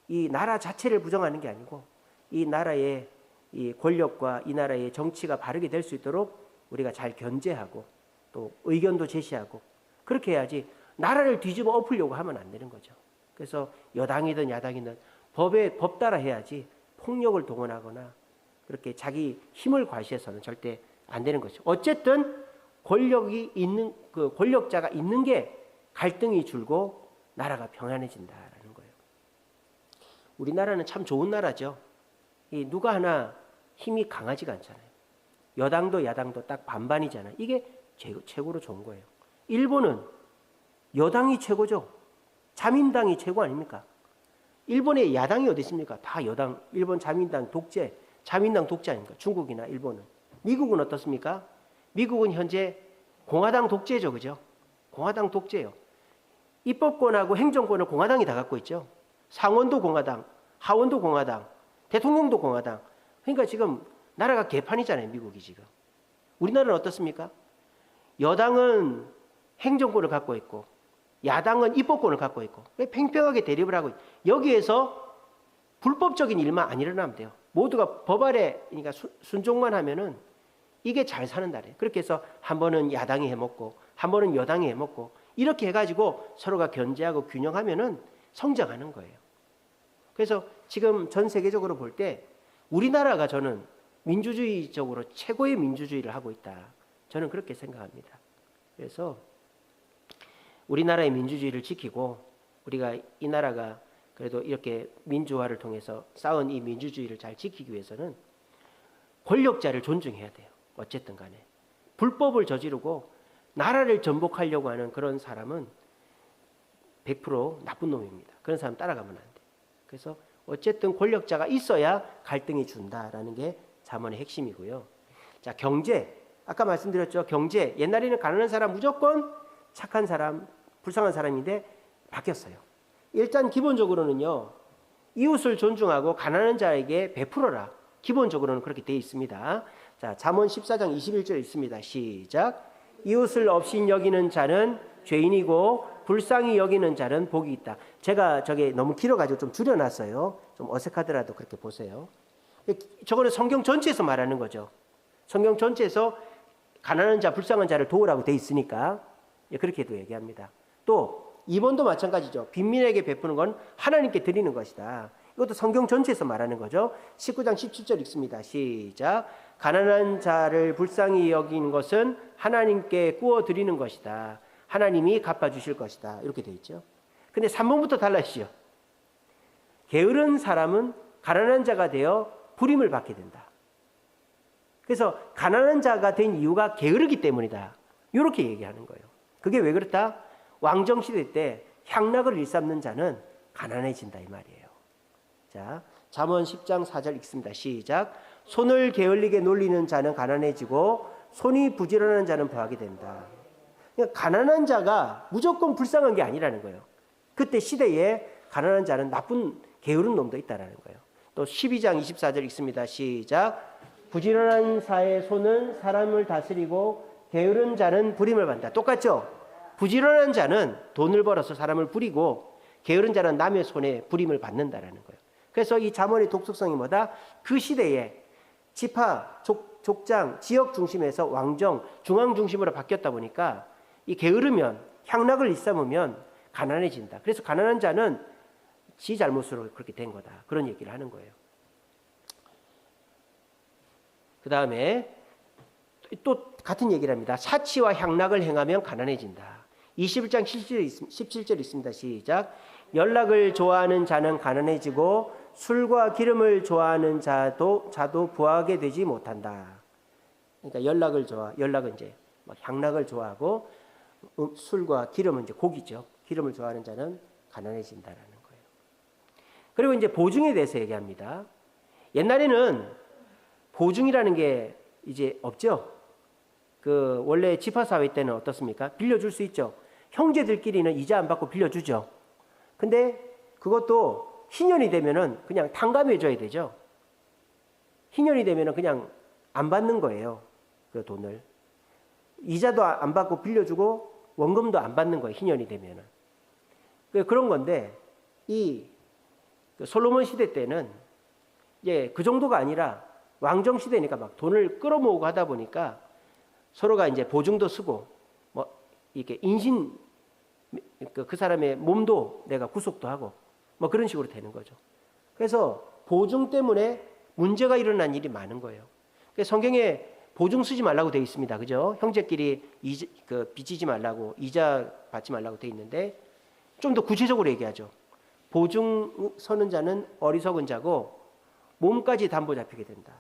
이 나라 자체를 부정하는 게 아니고 이 나라의 이 권력과 이 나라의 정치가 바르게 될 수 있도록 우리가 잘 견제하고 또 의견도 제시하고 그렇게 해야지 나라를 뒤집어 엎으려고 하면 안 되는 거죠. 그래서 여당이든 야당이든 법 따라 해야지 폭력을 동원하거나 그렇게 자기 힘을 과시해서는 절대 안 되는 거죠. 어쨌든 권력이 있는 그 권력자가 있는 게 갈등이 줄고 나라가 평안해진다라는 거예요. 우리나라는 참 좋은 나라죠. 이 누가 하나 힘이 강하지가 않잖아요. 여당도 야당도 딱 반반이잖아요. 이게 최고로 좋은 거예요. 일본은 여당이 최고죠. 자민당이 최고 아닙니까? 일본의 야당이 어디 있습니까? 다 여당. 일본 자민당 독재, 자민당 독재 아닙니까? 중국이나 일본은. 미국은 어떻습니까? 미국은 현재 공화당 독재죠, 그죠? 공화당 독재예요. 입법권하고 행정권을 공화당이 다 갖고 있죠. 상원도 공화당, 하원도 공화당, 대통령도 공화당. 그러니까 지금 나라가 개판이잖아요, 미국이 지금. 우리나라는 어떻습니까? 여당은 행정권을 갖고 있고 야당은 입법권을 갖고 있고 팽팽하게 대립을 하고 있고 여기에서 불법적인 일만 안 일어나면 돼요. 모두가 법 아래 그러니까 순종만 하면은 이게 잘 사는 나라예요. 그렇게 해서 한 번은 야당이 해먹고 한 번은 여당이 해먹고 이렇게 해가지고 서로가 견제하고 균형하면은 성장하는 거예요. 그래서 지금 전 세계적으로 볼 때 우리나라가 저는 민주주의적으로 최고의 민주주의를 하고 있다. 저는 그렇게 생각합니다. 그래서 우리나라의 민주주의를 지키고 우리가 이 나라가 그래도 이렇게 민주화를 통해서 쌓은 이 민주주의를 잘 지키기 위해서는 권력자를 존중해야 돼요. 어쨌든 간에. 불법을 저지르고 나라를 전복하려고 하는 그런 사람은 100% 나쁜 놈입니다. 그런 사람 따라가면 안 돼요. 그래서 어쨌든 권력자가 있어야 갈등이 준다라는 게 잠언의 핵심이고요. 자, 경제. 아까 말씀드렸죠. 경제. 옛날에는 가난한 사람 무조건 착한 사람, 불쌍한 사람인데 바뀌었어요. 일단 기본적으로는요. 이웃을 존중하고 가난한 자에게 베풀어라. 기본적으로는 그렇게 되어 있습니다. 자, 잠언 14장 21절 있습니다. 시작. 이웃을 업신 여기는 자는 죄인이고 불쌍히 여기는 자는 복이 있다. 제가 저게 너무 길어가지고 좀 줄여놨어요. 좀 어색하더라도 그렇게 보세요. 저거는 성경 전체에서 말하는 거죠. 성경 전체에서 가난한 자, 불쌍한 자를 도우라고 돼 있으니까 그렇게도 얘기합니다. 또 2번도 마찬가지죠. 빈민에게 베푸는 건 하나님께 드리는 것이다. 이것도 성경 전체에서 말하는 거죠. 19장 17절 읽습니다. 시작. 가난한 자를 불쌍히 여기는 것은 하나님께 구워 드리는 것이다. 하나님이 갚아주실 것이다. 이렇게 돼 있죠. 근데 3번부터 달라지죠. 게으른 사람은 가난한 자가 되어 부림을 받게 된다. 그래서 가난한 자가 된 이유가 게으르기 때문이다. 이렇게 얘기하는 거예요. 그게 왜 그렇다? 왕정시대 때 향락을 일삼는 자는 가난해진다 이 말이에요. 자, 잠언 10장 4절 읽습니다. 시작. 손을 게을리게 놀리는 자는 가난해지고 손이 부지런한 자는 부하게 된다. 그러니까 가난한 자가 무조건 불쌍한 게 아니라는 거예요. 그때 시대에 가난한 자는 나쁜 게으른 놈도 있다라는 거예요. 또 12장 24절 읽습니다. 시작. 부지런한 자의 손은 사람을 다스리고 게으른 자는 부림을 받는다. 똑같죠? 부지런한 자는 돈을 벌어서 사람을 부리고 게으른 자는 남의 손에 부림을 받는다라는 거예요. 그래서 이 잠언의 독특성이 뭐다? 그 시대에 지파, 족장, 지역 중심에서 왕정, 중앙 중심으로 바뀌었다 보니까 이 게으르면, 향락을 일삼으면 가난해진다. 그래서 가난한 자는 지 잘못으로 그렇게 된 거다. 그런 얘기를 하는 거예요. 그 다음에 또 같은 얘기를 합니다. 사치와 향락을 행하면 가난해진다. 21장 17절 있습니다. 시작. 연락을 좋아하는 자는 가난해지고 술과 기름을 좋아하는 자도 부하게 되지 못한다. 그러니까 연락은 이제 막 향락을 좋아하고 술과 기름은 이제 고기죠. 기름을 좋아하는 자는 가난해진다라는 거예요. 그리고 이제 보증에 대해서 얘기합니다. 옛날에는 보증이라는 게 이제 없죠. 그 원래 지파사회 때는 어떻습니까? 빌려줄 수 있죠. 형제들끼리는 이자 안 받고 빌려주죠. 근데 그것도 희년이 되면은 그냥 탕감해 줘야 되죠. 희년이 되면은 그냥 안 받는 거예요. 그 돈을. 이자도 안 받고 빌려주고 원금도 안 받는 거예요. 희년이 되면은. 그런 건데 이 솔로몬 시대 때는 이제 그 정도가 아니라 왕정 시대니까 막 돈을 끌어모으고 하다 보니까 서로가 이제 보증도 쓰고 뭐 이렇게 인신 그 사람의 몸도 내가 구속도 하고 뭐 그런 식으로 되는 거죠. 그래서 보증 때문에 문제가 일어난 일이 많은 거예요. 그래서 성경에 보증 쓰지 말라고 되어 있습니다. 그죠? 형제끼리 빚지지 말라고, 이자 받지 말라고 되어 있는데 좀 더 구체적으로 얘기하죠. 보증 서는 자는 어리석은 자고 몸까지 담보 잡히게 된다.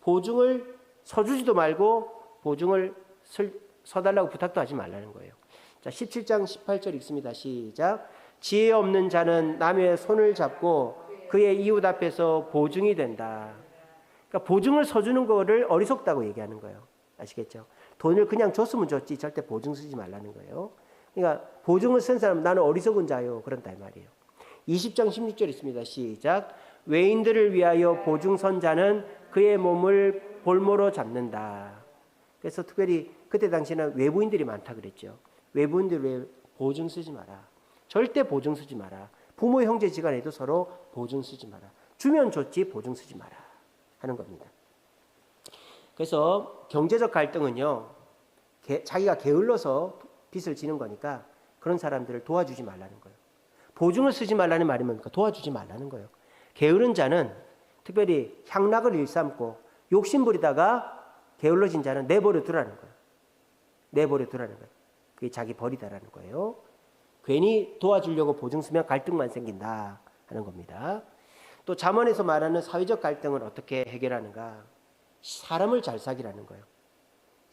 보증을 서주지도 말고 보증을 서달라고 부탁도 하지 말라는 거예요. 자, 17장 18절 읽습니다. 시작. 지혜 없는 자는 남의 손을 잡고 그의 이웃 앞에서 보증이 된다. 그러니까 보증을 서주는 거를 어리석다고 얘기하는 거예요. 아시겠죠? 돈을 그냥 줬으면 줬지 절대 보증 쓰지 말라는 거예요. 그러니까 보증을 쓴 사람은 나는 어리석은 자요. 그런다 이 말이에요. 20장 16절 있습니다. 시작. 외인들을 위하여 보증 선 자는 그의 몸을 볼모로 잡는다. 그래서 특별히 그때 당시에는 외부인들이 많다 그랬죠. 외부인들 왜 보증 쓰지 마라. 절대 보증 쓰지 마라. 부모 형제 지간에도 서로 보증 쓰지 마라. 주면 좋지 보증 쓰지 마라 하는 겁니다. 그래서 경제적 갈등은요, 자기가 게을러서 빚을 지는 거니까 그런 사람들을 도와주지 말라는 거예요. 보증을 쓰지 말라는 말이 뭡니까? 도와주지 말라는 거예요. 게으른 자는 특별히 향락을 일삼고 욕심 부리다가 게을러진 자는 내버려 두라는 거예요. 내버려 두라는 거예요. 그게 자기 벌이다라는 거예요. 괜히 도와주려고 보증 쓰면 갈등만 생긴다 하는 겁니다. 또 잠언에서 말하는 사회적 갈등을 어떻게 해결하는가? 사람을 잘 사귀라는 거예요.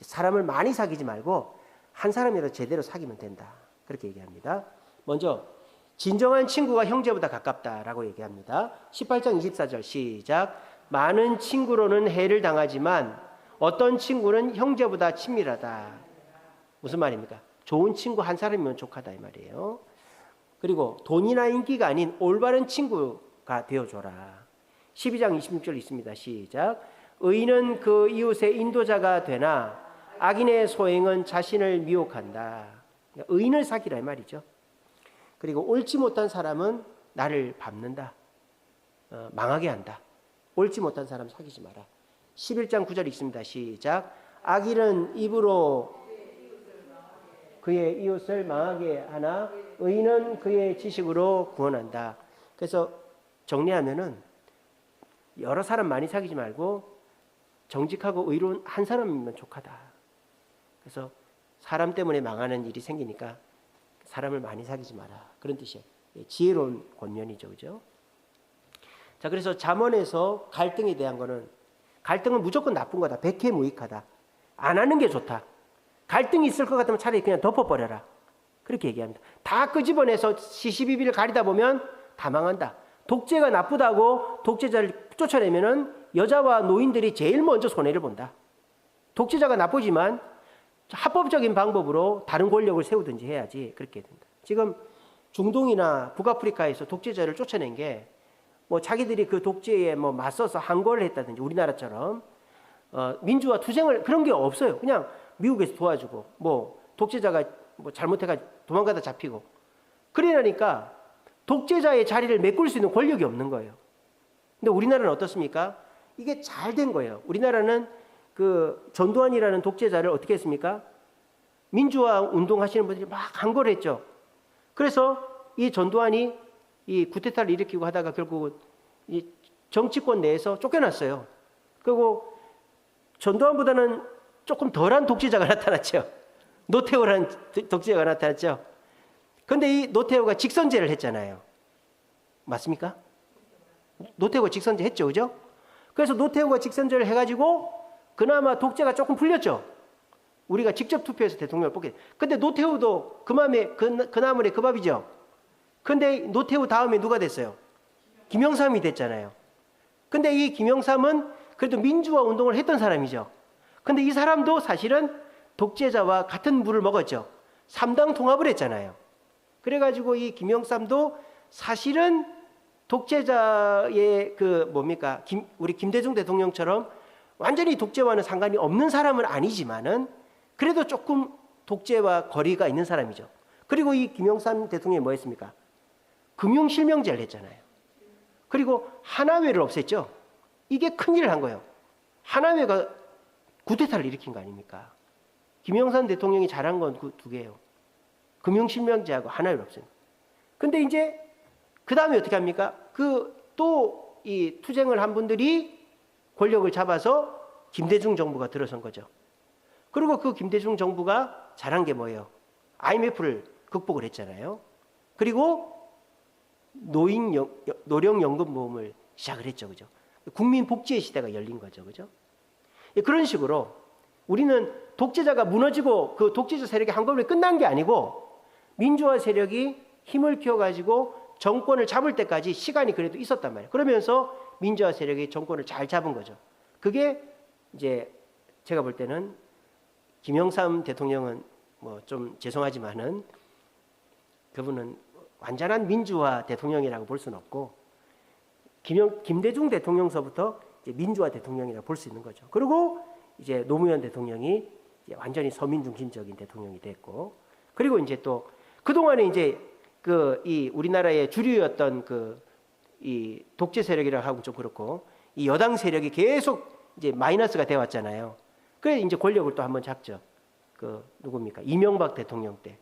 사람을 많이 사귀지 말고 한 사람이라도 제대로 사귀면 된다. 그렇게 얘기합니다. 먼저 진정한 친구가 형제보다 가깝다라고 얘기합니다. 18장 24절 시작. 많은 친구로는 해를 당하지만 어떤 친구는 형제보다 친밀하다. 무슨 말입니까? 좋은 친구 한 사람이면 족하다 이 말이에요. 그리고 돈이나 인기가 아닌 올바른 친구가 되어줘라. 12장 26절 있습니다. 시작. 의인은 그 이웃의 인도자가 되나 악인의 소행은 자신을 미혹한다. 그러니까 의인을 사귀라 이 말이죠. 그리고 옳지 못한 사람은 나를 밟는다. 망하게 한다. 옳지 못한 사람 사귀지 마라. 11장 9절 있습니다. 시작. 악인은 입으로 그의 이웃을 망하게 하나 의인은 그의 지식으로 구원한다. 그래서 정리하면은 여러 사람 많이 사귀지 말고 정직하고 의로운 한 사람이면 족하다. 그래서 사람 때문에 망하는 일이 생기니까 사람을 많이 사귀지 마라. 그런 뜻이에요. 지혜로운 권면이죠. 그죠? 자, 그래서 잠언에서 갈등에 대한 거는 갈등은 무조건 나쁜 거다. 백해무익하다. 안 하는 게 좋다. 갈등이 있을 것 같으면 차라리 그냥 덮어버려라. 그렇게 얘기합니다. 다 끄집어내서 시시비비를 가리다 보면 다 망한다. 독재가 나쁘다고 독재자를 쫓아내면은 여자와 노인들이 제일 먼저 손해를 본다. 독재자가 나쁘지만 합법적인 방법으로 다른 권력을 세우든지 해야지 그렇게 된다. 지금 중동이나 북아프리카에서 독재자를 쫓아낸 게 뭐 자기들이 그 독재에 뭐 맞서서 항거를 했다든지 우리나라처럼 민주화 투쟁을 그런 게 없어요. 그냥 미국에서 도와주고 뭐 독재자가 뭐 잘못해가 도망가다 잡히고 그러니까 독재자의 자리를 메꿀 수 있는 권력이 없는 거예요. 근데 우리나라는 어떻습니까? 이게 잘 된 거예요. 우리나라는 그 전두환이라는 독재자를 어떻게 했습니까? 민주화 운동하시는 분들이 막 항거를 했죠. 그래서 이 전두환이 이 쿠데타를 일으키고 하다가 결국은 이 정치권 내에서 쫓겨났어요. 그리고 전두환보다는 조금 덜한 독재자가 나타났죠. 노태우라는 독재자가 나타났죠. 그런데 이 노태우가 직선제를 했잖아요. 맞습니까? 노태우가 직선제 했죠, 그죠? 그래서 노태우가 직선제를 해가지고 그나마 독재가 조금 풀렸죠. 우리가 직접 투표해서 대통령을 뽑게. 근데 노태우도 그나물에 그 밥이죠. 근데 노태우 다음에 누가 됐어요? 김영삼이 됐잖아요. 근데 이 김영삼은 그래도 민주화 운동을 했던 사람이죠. 근데 이 사람도 사실은 독재자와 같은 물을 먹었죠. 3당 통합을 했잖아요. 그래가지고 이 김영삼도 사실은 독재자의 우리 김대중 대통령처럼 완전히 독재와는 상관이 없는 사람은 아니지만은 그래도 조금 독재와 거리가 있는 사람이죠. 그리고 이 김영삼 대통령이 뭐 했습니까? 금융실명제를 했잖아요. 그리고 하나회를 없앴죠. 이게 큰일을 한 거예요. 하나회가 쿠데타를 일으킨 거 아닙니까? 김영삼 대통령이 잘한 건 그 두 개예요. 금융실명제하고 하나회를 없앤 거. 근데 이제 그 다음에 어떻게 합니까? 또 이 투쟁을 한 분들이 권력을 잡아서 김대중 정부가 들어선 거죠. 그리고 그 김대중 정부가 잘한 게 뭐예요? IMF를 극복을 했잖아요. 그리고 노령연금보험을 시작을 했죠. 그죠? 국민복지의 시대가 열린 거죠. 그죠? 그런 식으로 우리는 독재자가 무너지고 그 독재자 세력이 한꺼번에 끝난 게 아니고 민주화 세력이 힘을 키워가지고 정권을 잡을 때까지 시간이 그래도 있었단 말이에요. 그러면서 민주화 세력이 정권을 잘 잡은 거죠. 그게 이제 제가 볼 때는 김영삼 대통령은 뭐 좀 죄송하지만은 그분은 완전한 민주화 대통령이라고 볼 수는 없고 김대중 대통령서부터 이제 민주화 대통령이라고 볼 수 있는 거죠. 그리고 이제 노무현 대통령이 이제 완전히 서민 중심적인 대통령이 됐고 그리고 이제 또 그동안에 이제 이 우리나라의 주류였던 이 독재 세력이라고 하고 좀 그렇고 이 여당 세력이 계속 이제 마이너스가 되어 왔잖아요. 그래서 이제 권력을 또 한번 잡죠. 누굽니까? 이명박 대통령 때.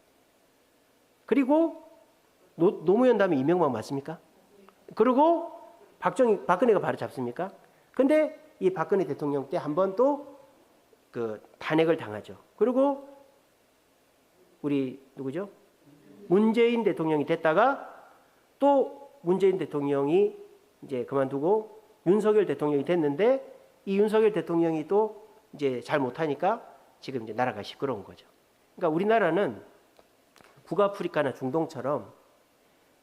그리고 노무현 다음에 이명박 맞습니까? 그리고 박근혜가 바로 잡습니까? 근데 이 박근혜 대통령 때 한 번 또 탄핵을 당하죠. 그리고 우리 누구죠? 문재인 대통령이 됐다가 또 문재인 대통령이 이제 그만두고 윤석열 대통령이 됐는데 이 윤석열 대통령이 또 이제 잘 못하니까 지금 이제 나라가 시끄러운 거죠. 그러니까 우리나라는 북아프리카나 중동처럼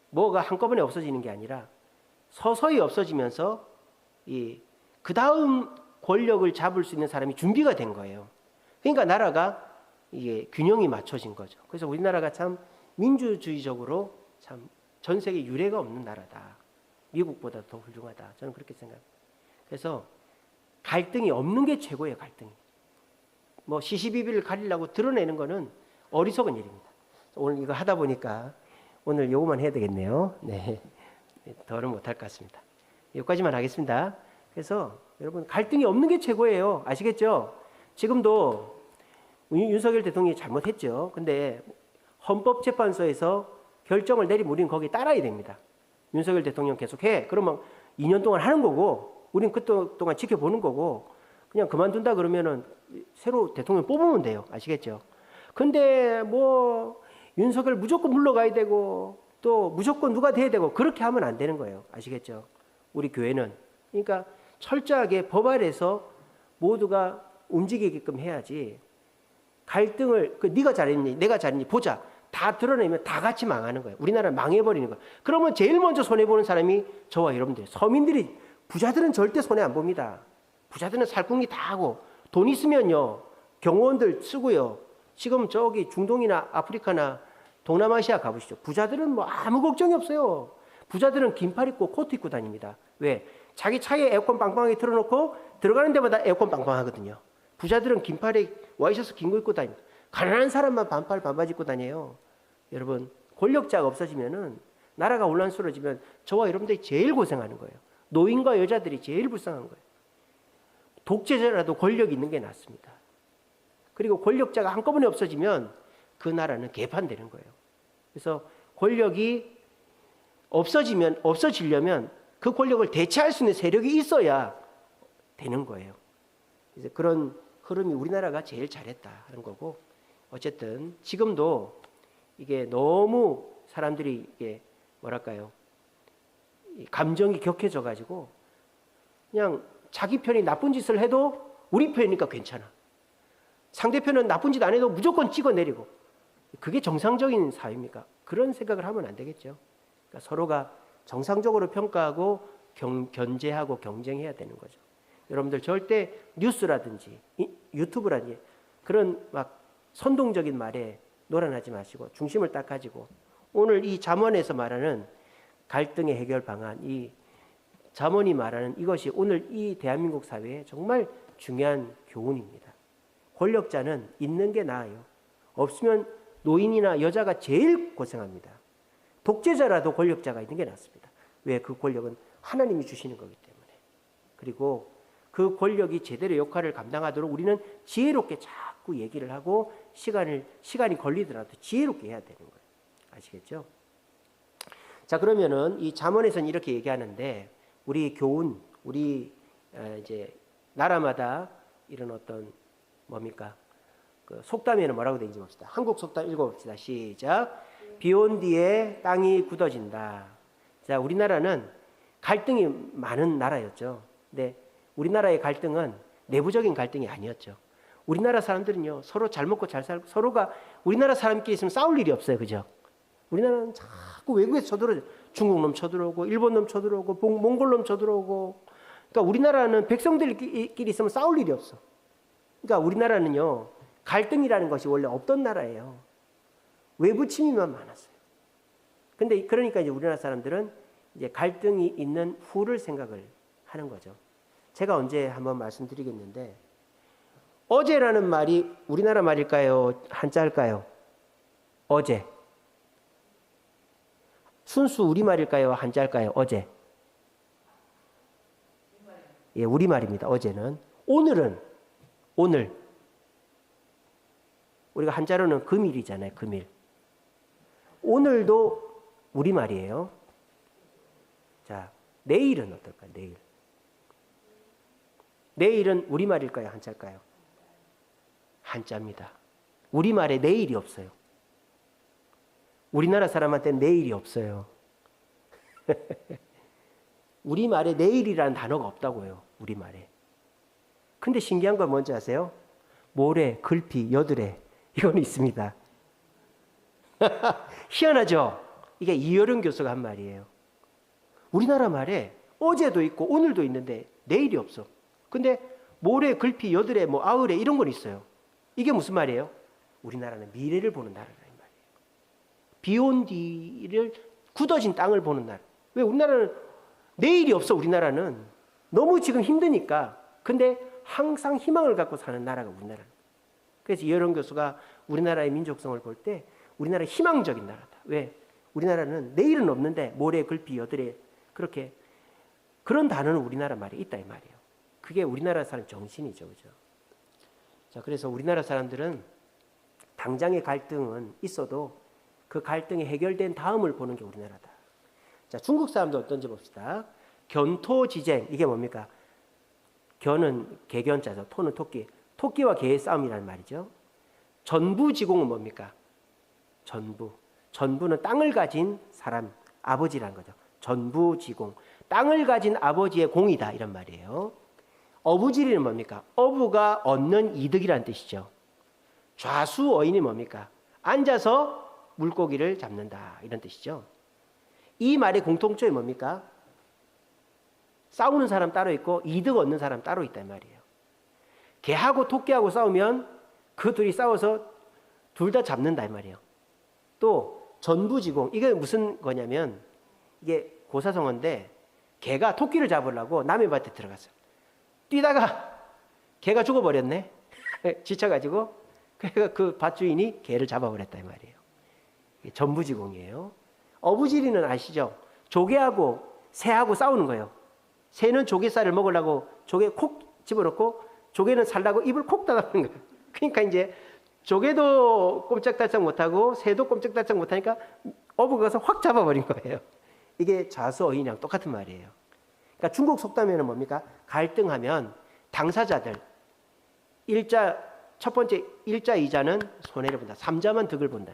뭐가 한꺼번에 없어지는 게 아니라 서서히 없어지면서 그 다음 권력을 잡을 수 있는 사람이 준비가 된 거예요. 그러니까 나라가 이게 균형이 맞춰진 거죠. 그래서 우리나라가 참 민주주의적으로 참 전 세계 유례가 없는 나라다. 미국보다 더 훌륭하다. 저는 그렇게 생각합니다. 그래서 갈등이 없는 게 최고예요. 갈등이. 뭐 시시비비를 가리려고 드러내는 거는 어리석은 일입니다. 오늘 이거 하다 보니까 오늘 요거만 해야 되겠네요. 네, 더는 못할 것 같습니다. 여기까지만 하겠습니다. 그래서 여러분 갈등이 없는 게 최고예요. 아시겠죠? 지금도 윤석열 대통령이 잘못했죠. 근데 헌법재판소에서 결정을 내리면 우리는 거기에 따라야 됩니다. 윤석열 대통령 계속해. 그러면 2년 동안 하는 거고 우리는 그 동안 지켜보는 거고 그냥 그만둔다 그러면은 새로 대통령 뽑으면 돼요. 아시겠죠? 근데 뭐 윤석열 무조건 물러가야 되고 또 무조건 누가 돼야 되고 그렇게 하면 안 되는 거예요. 아시겠죠? 우리 교회는. 그러니까 철저하게 법 아래서 모두가 움직이게끔 해야지 갈등을 네가 잘했니 내가 잘했니 보자. 다 드러내면 다 같이 망하는 거예요. 우리나라는 망해버리는 거예요. 그러면 제일 먼저 손해보는 사람이 저와 여러분들 서민들이 부자들은 절대 손해 안 봅니다. 부자들은 살궁리 다 하고 돈 있으면요 경호원들 쓰고요. 지금 저기 중동이나 아프리카나 동남아시아 가보시죠. 부자들은 뭐 아무 걱정이 없어요. 부자들은 긴팔 입고 코트 입고 다닙니다. 왜? 자기 차에 에어컨 빵빵하게 틀어놓고 들어가는 데마다 에어컨 빵빵하거든요. 부자들은 긴팔에 와이셔츠 긴 거 입고 다닙니다. 가난한 사람만 반팔 반바지 입고 다녀요. 여러분 권력자가 없어지면은 나라가 혼란스러워지면 저와 여러분들이 제일 고생하는 거예요. 노인과 여자들이 제일 불쌍한 거예요. 독재자라도 권력이 있는 게 낫습니다. 그리고 권력자가 한꺼번에 없어지면 그 나라는 개판되는 거예요. 그래서 권력이 없어지려면 그 권력을 대체할 수 있는 세력이 있어야 되는 거예요. 그래서 그런 흐름이 우리나라가 제일 잘했다 하는 거고, 어쨌든 지금도 이게 너무 사람들이 이게 뭐랄까요, 감정이 격해져 가지고 그냥 자기 편이 나쁜 짓을 해도 우리 편이니까 괜찮아. 상대편은 나쁜 짓 안 해도 무조건 찍어내리고. 그게 정상적인 사회입니까? 그런 생각을 하면 안 되겠죠. 그러니까 서로가 정상적으로 평가하고 견제하고 경쟁해야 되는 거죠. 여러분들 절대 뉴스라든지 유튜브라든지 그런 막 선동적인 말에 놀아나지 마시고 중심을 딱 가지고, 오늘 이 잠언에서 말하는 갈등의 해결 방안, 이 잠언이 말하는 이것이 오늘 이 대한민국 사회에 정말 중요한 교훈입니다. 권력자는 있는 게 나아요. 없으면 노인이나 여자가 제일 고생합니다. 독재자라도 권력자가 있는 게 낫습니다. 왜? 그 권력은 하나님이 주시는 거기 때문에. 그리고 그 권력이 제대로 역할을 감당하도록 우리는 지혜롭게 자꾸 얘기를 하고 시간이 걸리더라도 지혜롭게 해야 되는 거예요. 아시겠죠? 자, 그러면은 이 잠언에서는 이렇게 얘기하는데, 우리 교훈, 우리 이제 나라마다 이런 어떤 뭡니까? 그 속담에는 뭐라고 되는지 봅시다. 한국 속담 읽어봅시다. 시작. 비 온 뒤에 땅이 굳어진다. 자, 우리나라는 갈등이 많은 나라였죠. 근데 우리나라의 갈등은 내부적인 갈등이 아니었죠. 우리나라 사람들은요, 서로 잘 먹고 잘 살고, 서로가 우리나라 사람끼리 있으면 싸울 일이 없어요. 그죠? 우리나라는 자꾸 외국에서 쳐들어오죠. 중국 놈 쳐들어오고, 일본 놈 쳐들어오고, 몽골 놈 쳐들어오고. 그러니까 우리나라는 백성들끼리 있으면 싸울 일이 없어. 그러니까 우리나라는요, 갈등이라는 것이 원래 없던 나라예요. 외부 침입만 많았어요. 근데 그러니까 이제 우리나라 사람들은 이제 갈등이 있는 후를 생각을 하는 거죠. 제가 언제 한번 말씀드리겠는데, 어제라는 말이 우리나라 말일까요? 한자일까요? 어제. 순수 우리말일까요? 한자일까요? 어제. 예, 우리말입니다. 어제는. 오늘은 오늘. 우리가 한자로는 금일이잖아요. 금일. 오늘도 우리말이에요. 자, 내일은 어떨까요? 내일. 내일은 우리말일까요? 한자일까요? 한자입니다. 우리말에 내일이 없어요. 우리나라 사람한테는 내일이 없어요. 우리말에 내일이라는 단어가 없다고요. 우리말에. 근데 신기한 건 뭔지 아세요? 모레, 글피, 여드레 이건 있습니다. 희한하죠? 이게 이효령 교수가 한 말이에요. 우리나라 말에 어제도 있고 오늘도 있는데 내일이 없어. 근데 모레, 글피, 여드레, 뭐 아으레 이런 건 있어요. 이게 무슨 말이에요? 우리나라는 미래를 보는 나라라는 말이에요. 비 온 뒤를 굳어진 땅을 보는 나라. 왜? 우리나라는 내일이 없어. 우리나라는 너무 지금 힘드니까. 근데 항상 희망을 갖고 사는 나라가 우리나라는. 그래서 이효령 교수가 우리나라의 민족성을 볼 때 우리나라 희망적인 나라다. 왜? 우리나라는 내일은 없는데 모레, 글피, 여드레 그렇게 그런 단어는 우리나라 말에 있다 이 말이에요. 그게 우리나라 사람 정신이죠. 그죠? 자, 그래서 우리나라 사람들은 당장의 갈등은 있어도 그 갈등이 해결된 다음을 보는 게 우리나라다. 자, 중국 사람도 어떤지 봅시다. 견토지쟁, 이게 뭡니까? 견은 개견자죠. 토는 토끼. 토끼와 개의 싸움이라는 말이죠. 전부지공은 뭡니까? 전부. 전부는 땅을 가진 사람, 아버지라는 거죠. 전부지공. 땅을 가진 아버지의 공이다 이런 말이에요. 어부지리는 뭡니까? 어부가 얻는 이득이라는 뜻이죠. 좌수어인이 뭡니까? 앉아서 물고기를 잡는다 이런 뜻이죠. 이 말의 공통점이 뭡니까? 싸우는 사람 따로 있고 이득 얻는 사람 따로 있단 말이에요. 개하고 토끼하고 싸우면 그 둘이 싸워서 둘 다 잡는다 이 말이에요. 또 전부지공, 이게 무슨 거냐면 이게 고사성어인데 개가 토끼를 잡으려고 남의 밭에 들어갔어요. 뛰다가 개가 죽어버렸네. 지쳐가지고 그러니까 그 밭주인이 개를 잡아버렸다 이 말이에요. 이게 전부지공이에요. 어부지리는 아시죠? 조개하고 새하고 싸우는 거예요. 새는 조개살을 먹으려고 조개 콕 집어넣고 조개는 살라고 입을 콕 닫아버리는 거예요. 그러니까 이제 조개도 꼼짝달싹 못하고 새도 꼼짝달싹 못하니까 어부가 가서 확 잡아버린 거예요. 이게 좌수어인이랑 똑같은 말이에요. 그러니까 중국 속담에는 뭡니까? 갈등하면 당사자들 첫 번째 일자 이자는 손해를 본다. 삼자만 득을 본다.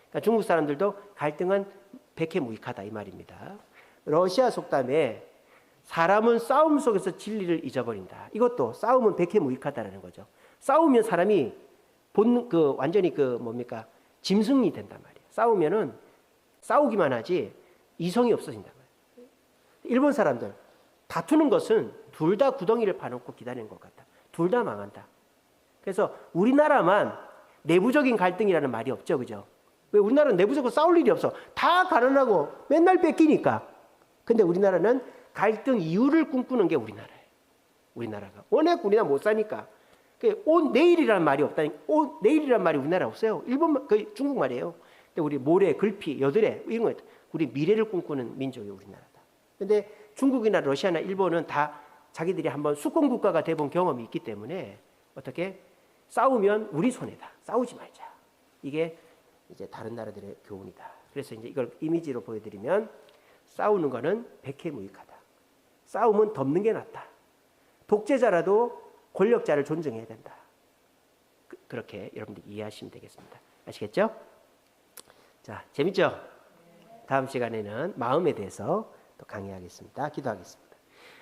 그러니까 중국 사람들도 갈등은 백해무익하다 이 말입니다. 러시아 속담에 사람은 싸움 속에서 진리를 잊어버린다. 이것도 싸움은 백해무익하다라는 거죠. 싸우면 사람이 완전히 뭡니까? 짐승이 된단 말이에요. 싸우면은 싸우기만 하지 이성이 없어진단 말이에요. 일본 사람들 다투는 것은 둘 다 구덩이를 파놓고 기다리는 것 같다. 둘 다 망한다. 그래서 우리나라만 내부적인 갈등이라는 말이 없죠, 그죠? 왜 우리나라는 내부적으로 싸울 일이 없어? 다 가난하고 맨날 뺏기니까. 근데 우리나라는 갈등 이유를 꿈꾸는 게 우리나라예요. 우리나라가 워낙 우리나라 못 사니까. 내일이라는 말이 없다니까. 내일이라는 말이 우리나라 없어요. 중국 말이에요. 근데 우리 모래, 글피, 여드레 이런 거 우리 미래를 꿈꾸는 민족이 우리나라다. 근데 중국이나 러시아나 일본은 다 자기들이 한번 수권 국가가 돼본 경험이 있기 때문에 어떻게 싸우면 우리 손해다. 싸우지 말자. 이게 이제 다른 나라들의 교훈이다. 그래서 이제 이걸 이미지로 보여드리면 싸우는 거는 백해무익하다. 싸움은 덮는 게 낫다. 독재자라도 권력자를 존중해야 된다. 그렇게 여러분들 이해하시면 되겠습니다. 아시겠죠? 자, 재밌죠? 다음 시간에는 마음에 대해서 또 강의하겠습니다. 기도하겠습니다.